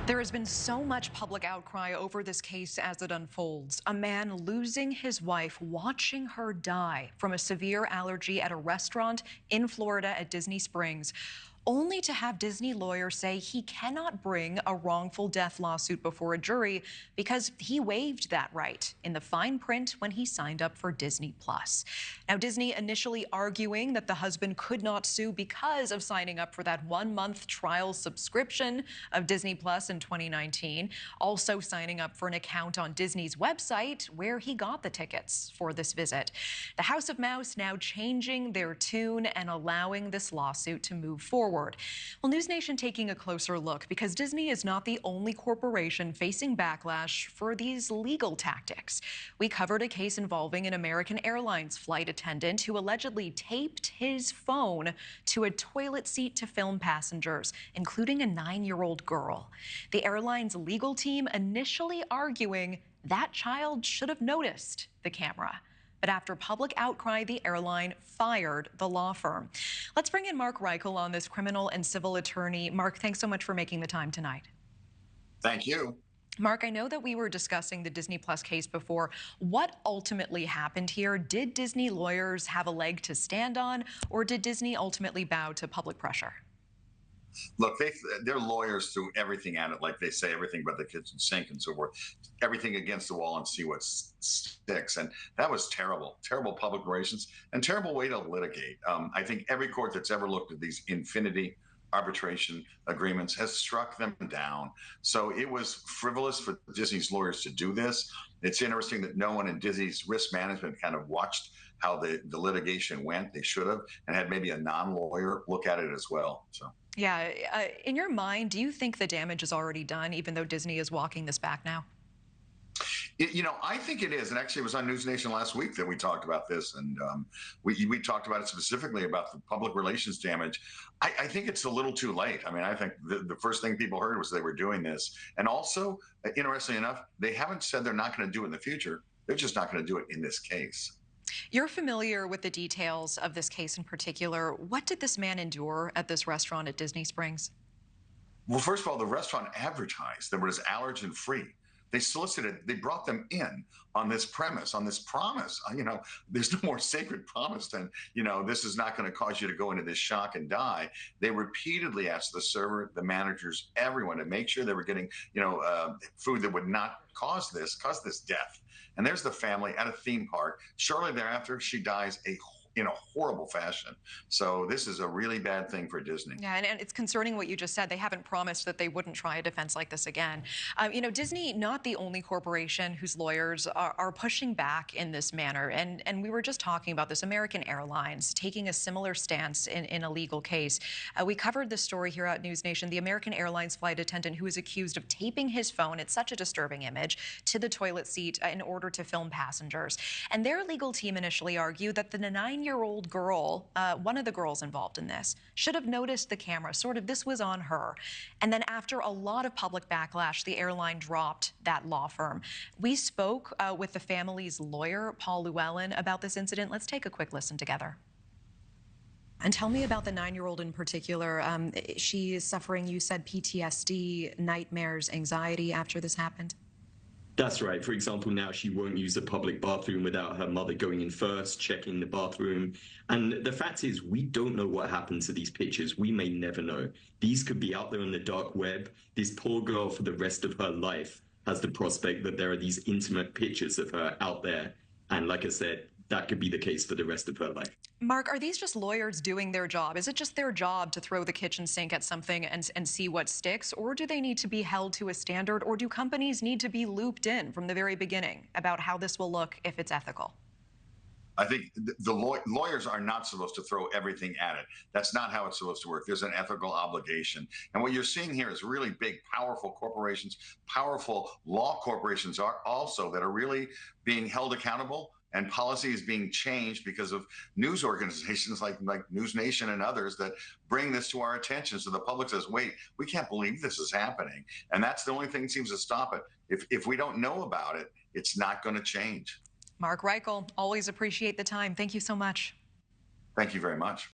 There has been so much public outcry over this case as it unfolds. A man losing his wife, watching her die from a severe allergy at a restaurant in Florida at Disney Springs, only to have Disney lawyers say he cannot bring a wrongful death lawsuit before a jury because he waived that right in the fine print when he signed up for Disney Plus. Now, Disney initially arguing that the husband could not sue because of signing up for that 1-month trial subscription of Disney Plus in 2019, also signing up for an account on Disney's website where he got the tickets for this visit. The House of Mouse now changing their tune and allowing this lawsuit to move forward. Well, NewsNation taking a closer look because Disney is not the only corporation facing backlash for these legal tactics. We covered a case involving an American Airlines flight attendant who allegedly taped his phone to a toilet seat to film passengers, including a 9-year-old girl. The airline's legal team initially arguing that child should have noticed the camera. But after public outcry, the airline fired the law firm. Let's bring in Mark Reichel on this, criminal and civil attorney. Mark, thanks so much for making the time tonight. Thank you. Mark, I know that we were discussing the Disney Plus case before. What ultimately happened here? Did Disney lawyers have a leg to stand on, or did Disney ultimately bow to public pressure? Look, their lawyers threw everything at it, like they say, everything but the kitchen sink and so forth, everything against the wall and see what sticks. And that was terrible, terrible public relations and terrible way to litigate. I think every court that's ever looked at these infinity arbitration agreements has struck them down. So it was frivolous for Disney's lawyers to do this. It's interesting that no one in Disney's risk management kind of watched how the litigation went. They should have, and had maybe a non-lawyer look at it as well. So. Yeah, in your mind, do you think the damage is already done, even though Disney is walking this back now? I think it is. And actually, it was on NewsNation last week that we talked about this. And we talked about it specifically about the public relations damage. I think it's a little too late. I mean, I think the first thing people heard was they were doing this. And also, interestingly enough, they haven't said they're not going to do it in the future. They're just not going to do it in this case. You're familiar with the details of this case in particular. What did this man endure at this restaurant at Disney Springs? Well, first of all, the restaurant advertised that it was allergen free. They solicited, they brought them in on this premise, on this promise. There's no more sacred promise than, this is not going to cause you to go into this shock and die. They repeatedly asked the server, the managers, everyone to make sure they were getting, food that would not cause this death. And there's the family at a theme park. Shortly thereafter, she dies in a horrible fashion. So this is a really bad thing for Disney. Yeah, and it's concerning what you just said. They haven't promised that they wouldn't try a defense like this again. Disney, not the only corporation whose lawyers are pushing back in this manner. And we were just talking about this, American Airlines taking a similar stance in a legal case. We covered this story here at NewsNation, the American Airlines flight attendant who is accused of taping his phone, it's such a disturbing image, to the toilet seat in order to film passengers. And their legal team initially argued that the 9-year-old girl, one of the girls involved in this, should have noticed the camera, sort of this was on her. And then after a lot of public backlash, the airline dropped that law firm. We spoke with the family's lawyer, Paul Llewellyn, about this incident. Let's take a quick listen together. And tell me about the 9-year-old in particular. She is suffering, you said, PTSD, nightmares, anxiety after this happened? That's right. For example, now she won't use a public bathroom without her mother going in first, checking the bathroom. And the fact is, we don't know what happened to these pictures. We may never know. These could be out there on the dark web. This poor girl, for the rest of her life, has the prospect that there are these intimate pictures of her out there. And like I said, that could be the case for the rest of her life. Mark, are these just lawyers doing their job? Is it just their job to throw the kitchen sink at something and see what sticks? Or do they need to be held to a standard? Or do companies need to be looped in from the very beginning about how this will look if it's ethical? I think the lawyers are not supposed to throw everything at it. That's not how it's supposed to work. There's an ethical obligation. And what you're seeing here is really big, powerful corporations, powerful law corporations are also that are really being held accountable. And policy is being changed because of news organizations like NewsNation and others that bring this to our attention. So the public says, wait, we can't believe this is happening. And that's the only thing that seems to stop it. If we don't know about it, it's not going to change. Mark Reichel, always appreciate the time. Thank you so much. Thank you very much.